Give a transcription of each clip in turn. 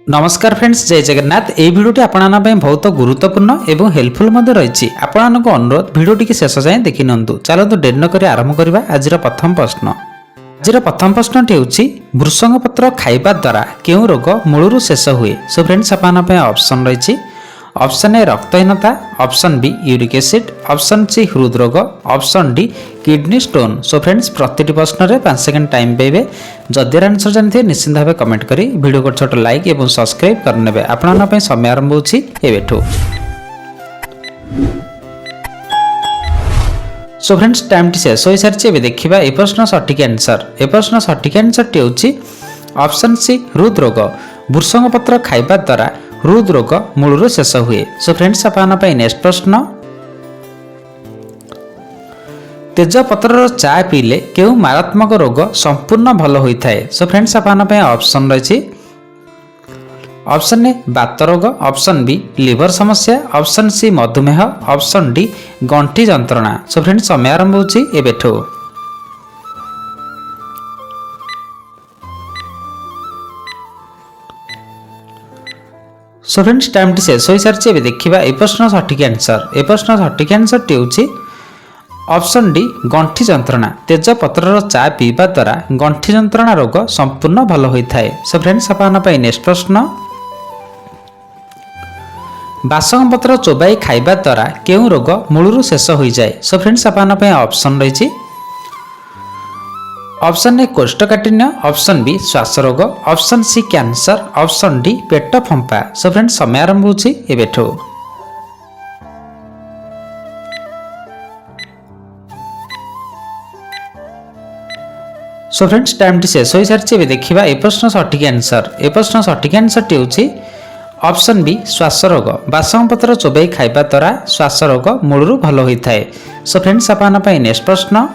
नमस्कार फ्रेंड्स, जय जगन्नाथ। ये भिडियोटी आपन बहुत गुरुत्वपूर्ण एवं हेल्पफुल रही। आपण अनुरोध भिडियोटी की शेष जाए देखि नियंतु। चलतु डेरी न करी आरंभ करबा। आजिर प्रथम प्रश्न। आजिर प्रथम प्रश्नटी होछि भृषंग पत्र खाइबा द्वारा केउ रोग मूलरू शेष हुए। सो फ्रेंड्स आपन ऑप्शन रही। ऑप्शन ए रक्तहीनता, option B uric acid, option C हृदरोग, option D kidney stone. So friends प्रति प्रश्न रे 5 सेकंड टाइम पाइबे। जदि आंसर जानते निश्चित भाव कमेंट करी वीडियो को छोट लाइक एवं सब्सक्राइब करने आपण समय आरंभ होछि एबेठो। सो फ्रेंड्स टाइम टी शेष हो सारी। एबे देखिबा ए प्रश्न सठिक आंसर। ए प्रश्न सठिक आंसर टी होछि ऑप्शन सी हृदरोग। भृषंग पत्र खाइबा द्वारा हृदरोग मूलरू शेष हुए। सो फ्रेंड्स आपन नेक्स्ट प्रश्न। तेजपत्र चा पीले केउ मारात्मक रोग संपूर्ण भल होता है। सो फ्रेंड्स आपन ऑप्शन रही। ऑप्शन ए बात रोग, ऑप्शन बी लिवर समस्या, ऑप्शन सी मधुमेह, ऑप्शन डी गंठी जंत्रणा। सो फ्रेंड्स समय आरंभ होछि एबेठो। सो फ्रेंड्स टाइम टी शेष हो सारी। एबे देखिबा ए प्रश्न सठिक आंसर। ए प्रश्न सठिक आंसर टी होछि ऑप्शन डी गंठी जंत्रणा। तेजपत्र चा पीवा द्वारा गंठी जंत्रणा रोग संपूर्ण भल होता है। सो फ्रेंड्स आपन नेक्स्ट प्रश्न। बासंग पत्र चोबाई खाइबा द्वारा केउ रोग मूलरू शेष हो जाए। सो फ्रेंड्स आपन ऑप्शन रही। ऑप्शन ए कोष्ठकाठिन्य, ऑप्शन बी श्वास रोग, option C cancer, option D पेट फंपा। सो फ्रेंड्स समय आरंभ होछि एबेठो। सो फ्रेंड्स टाइम टी शेष हो सारी। एबे देखिबा ए प्रश्न सठिक आंसर। ए प्रश्न सठिक आंसर टी होछि ऑप्शन बी श्वास रोग। बासंग पत्र चोबाई खाइबा द्वारा श्वास रोग मूलरू भल होता है। सो फ्रेंड्स आपन नेक्स्ट प्रश्न।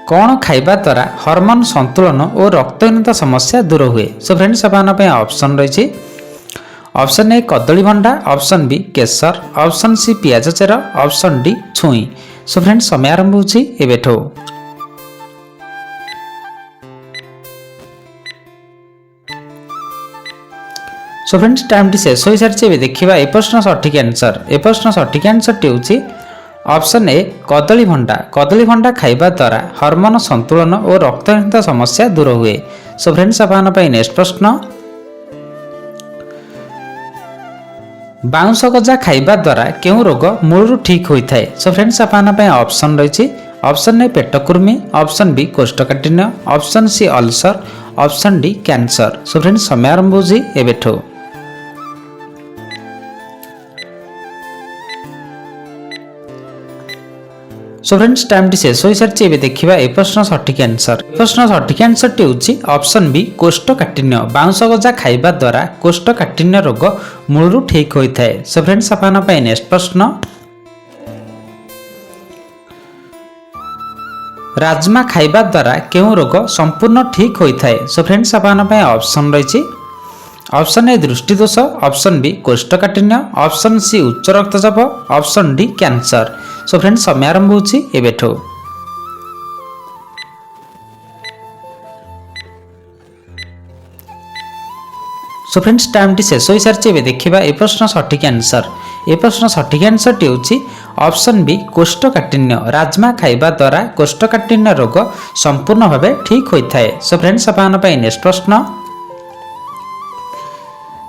कौन खाइबा द्वारा हार्मोन संतुलन और रक्तहीनता समस्या दूर हुए। सो फ्रेंड्स आपन ऑप्शन रही। ऑप्शन ए कदली भंडा, ऑप्शन बी केसर, ऑप्शन सी पियाज चेर, ऑप्शन डी छुई। सो फ्रेंड्स समय आरंभ होछि एबेठो। सो फ्रेंड्स टाइम टी शेष हो सारी। एबे देखिबा ए प्रश्न सठिक आंसर। ए प्रश्न सठिक आंसर टी होछि ऑप्शन ए कदली भंडा। कदली भंडा खाइबा द्वारा हार्मोन संतुलन और रक्तहीनता समस्या दूर हुए। सो फ्रेंड्स आपन नेक्स्ट प्रश्न। बाउंस गजा खाइबा द्वारा केउ रोग मूलरू ठीक होता है। सो फ्रेंड्स आपन ऑप्शन रही। ऑप्शन ए पेटकुर्मी, ऑप्शन बी कोष्ठकाठिन्य, option C ulcer, option D cancer. So friends समय आरंभ होछि एबेठो। सो फ्रेंड्स टाइम टी शेष हो सारी। एबे देखिबा ए प्रश्न सठिक आंसर। ए प्रश्न सठिक आंसर टी होछि ऑप्शन बी कोष्ठकाठिन्य। बाउंस गजा खाइबा द्वारा कोष्ठकाठिन्य रोग मूलरू ठीक होता है। सो फ्रेंड्स आपन नेक्स्ट प्रश्न। राजमा खाइबा द्वारा केउ रोग संपूर्ण ठीक होता है। सो फ्रेंड्स आपन ऑप्शन रही। ऑप्शन ए दृष्टि दोष, ऑप्शन बी कोष्ठकाठिन्य, ऑप्शन सी उच्च रक्तचाप, option D cancer. So friends समय आरंभ होछि एबेठो। सो फ्रेंड्स टाइम टी शेष हो सारी। एबे देखिबा ए प्रश्न सठिक आंसर। ए प्रश्न सठिक आंसर टी होछि ऑप्शन बी कोष्ठकाठिन्य। राजमा खाइबा द्वारा कोष्ठकाठिन्य रोग संपूर्ण भावे ठीक होता है। सो फ्रेंड्स आपन नेक्स्ट प्रश्न।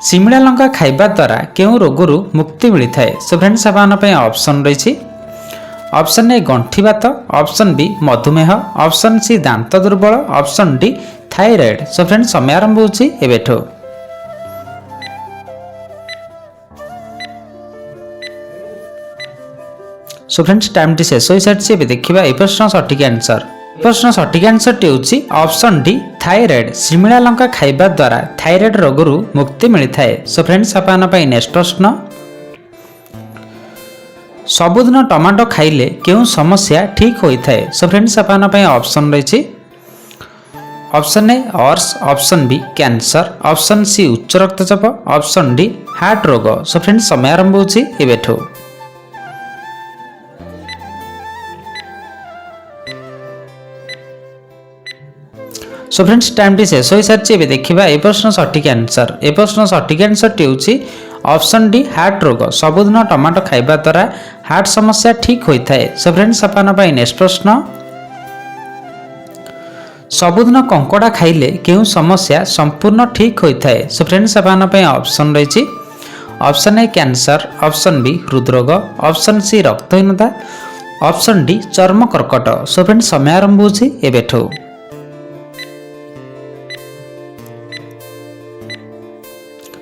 शिमला लंका खाइबा द्वारा केउ रोगरू मुक्ति मिलता है। सो फ्रेंड्स आपन ऑप्शन रही। ऑप्शन ए गंठीबात, ऑप्शन बी मधुमेह, ऑप्शन सी दांत दुर्बल, ऑप्शन डी थायराइड। सो फ्रेंड्स समय आरंभ होछि एबेठो। सो फ्रेंड्स टाइम टी शेष हो सारी। एबे देखिबा ए प्रश्न सठिक आंसर। प्रश्न सठिक आंसर टी होछि ऑप्शन डी थायराइड। शिमला लंका खाइबा द्वारा थायराइड रोगरू मुक्ति मिलता है। सो फ्रेंड्स आपन नेक्स्ट प्रश्न। सबुदिन टमाटो खाइले केउ समस्या ठीक होता है। सो फ्रेंड्स आपन ऑप्शन रही। ऑप्शन ए अर्स, option B cancer, option C उच्च रक्तचाप, ऑप्शन डी हार्ट रोग। सो फ्रेंड्स समय आरंभ होछि एबेठो। सो फ्रेंड्स टाइम टी शेष हो सारी ए देखा ए प्रश्न सठिक आंसर ए प्रश्न सठिक आंसर टी हूँ ऑप्शन डी हार्ट रोग सबुदिन टमाटो खाइबा द्वारा हार्ट समस्या ठीक होता है। सो फ्रेंड्स अपन नेक्स्ट प्रश्न सबुदिन कंकड़ा खाइले केउं समस्या संपूर्ण ठीक होता है। सो फ्रेंड्स अपन ऑप्शन रही option A cancer option B हृदरोग ऑप्शन सी रक्तहीनता ऑप्शन डी चर्म कर्कट। सो फ्रेंड्स समय आरंभ होछि एबेठो।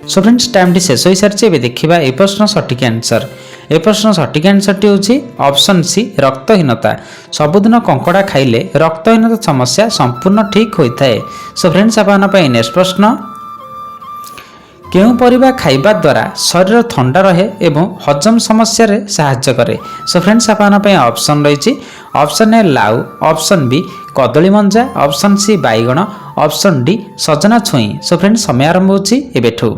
सो फ्रेंड्स टाइम टी शेष हो सारी ए देखा ए प्रश्न सठिक आंसर ए प्रश्न सठिक आंसर टी हूँ ऑप्शन सी रक्तहीनता सबुदिन कंकड़ा खाइले रक्तहीनता समस्या संपूर्ण ठीक होता है। सो फ्रेंड्स अपन नेक्स्ट प्रश्न केउं परिबा खाइबा द्वारा शरीर ठंडा रहे एवं हजम समस्या रे सहायता करे। सो फ्रेंड्स अपन ऑप्शन रही ऑप्शन ए लाउ ऑप्शन बी कदली मंजा ऑप्शन सी बैगण ऑप्शन डी सजना छुई। सो फ्रेंड्स समय आरंभ होछि एबेठू।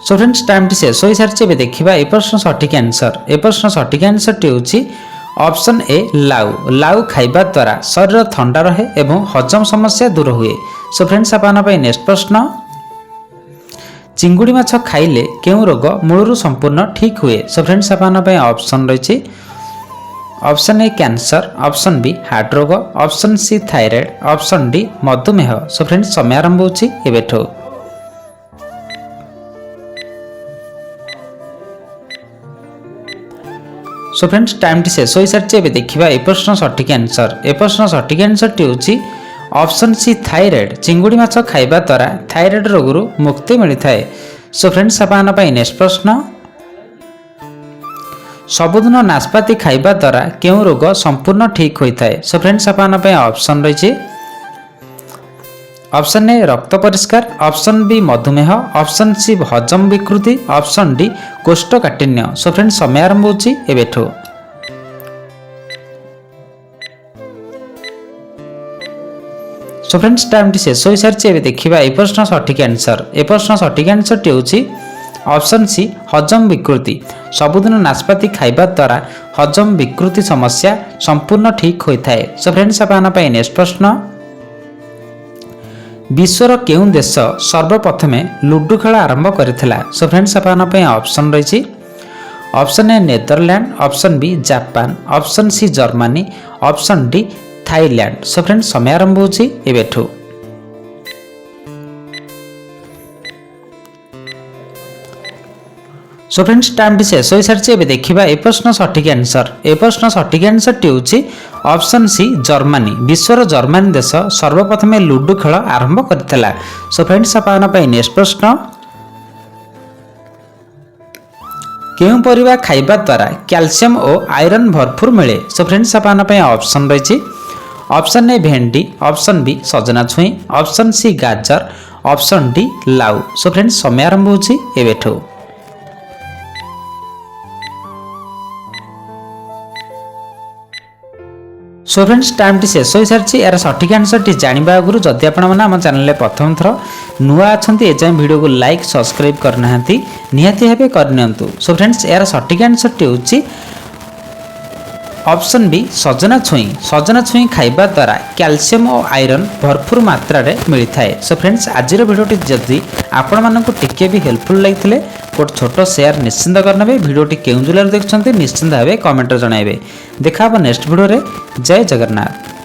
सो फ्रेंड्स टाइम टी शेष हो सारी ए देखा ए प्रश्न सठिक आंसर ए प्रश्न सठिक आंसर टी हूँ ऑप्शन ए लाउ लाउ खाइबा द्वारा शरीर ठंडा रहे एवं हजम समस्या दूर हुए। सो फ्रेंड्स अपन नेक्स्ट प्रश्न चिंगुड़ी माछ खाइले केउं रोग मूलरू संपूर्ण ठीक हुए। सो फ्रेंड्स अपन ऑप्शन रही option A cancer option B heart रोग option C thyroid option D मधुमेह। सो फ्रेंड्स समय आरंभ होछि एबेठो। सो फ्रेंड्स टाइम टी शेष हो सारी ए देखा ए प्रश्न सठिक आंसर ए प्रश्न सठिक आंसर टी हूँ ऑप्शन सी थायराइड चिंगुड़ी माछ खाइबा द्वारा थायराइड रोगरू मुक्ति मिलता है। सो फ्रेंड्स अपन नेक्स्ट प्रश्न सबुदिन नाशपाती खाइबा द्वारा केउं रोग संपूर्ण ठीक होता है। सो फ्रेंड्स अपन ऑप्शन रही ऑप्शन ए रक्त परिष्कार ऑप्शन बी मधुमेह ऑप्शन सी हजम विकृति ऑप्शन डी कोष्ठकाठिन्य। सो फ्रेंड्स समय आरंभ होछि एबेठो। सो फ्रेंड्स टाइम टी शेष हो सारी ए देखा ए प्रश्न सठिक आंसर ए प्रश्न सठिक आंसर टी हूँ ऑप्शन सी हजम विकृति सबुदिन नाशपाती खाइबा द्वारा हजम विकृति समस्या संपूर्ण ठीक होता है। सो फ्रेंड्स अपन नेक्स्ट प्रश्न विश्वर केउं देश सर्वप्रथमे लुडु खेल आरंभ करथिला। सो फ्रेंड्स अपन ऑप्शन रही option A Netherland option B Japan option C Germany option D Thailand. So friends समय आरंभ होछि एबेठू। सो फ्रेंड्स टाइम टी शेष हो सारी ए देखा ए प्रश्न सठिक आंसर ए प्रश्न सठिक आंसर टी हूँ ऑप्शन सी जर्मनी विश्वर जर्मनी देश सर्वप्रथमे लुडु खेल आरंभ करथिला। सो फ्रेंड्स अपन नेक्स्ट प्रश्न केउं परिबा खाइबा द्वारा कैल्शियम और आयरन भरपूर मिले। सो फ्रेंड्स अपन ऑप्शन रही ऑप्शन ए भेंडी ऑप्शन बी सजना छुई ऑप्शन सी गाजर ऑप्शन डी लाउ। सो फ्रेंड्स समय आरंभ होछि एबेठू। सो फ्रेंड्स टाइम टी शेष हो सारी यार सठिक आंसर टी जानवा आगु जदि आपम चैनल प्रथम थर नुआ अच्छा एजाए वीडियो को लाइक सब्सक्राइब करना निहाती भाव करनी। सो फ्रेंड्स यार सठिक आंसर टी हूँ ऑप्शन बी सजना छुई खाइबा द्वारा कैल्शियम और आयरन भरपूर मात्रा रे मिलता है। सो फ्रेंड्स आज भिडियोटी जदि आपण मानक टिके भी हेल्पफुल लगते गोटे छोट शेयर निश्चिंत करने भिडियोटी केउं जिले देखते निश्चिंत भाव कमेंट जनइबे। देखा नेक्स्ट भिडियो रे। जय जगन्नाथ।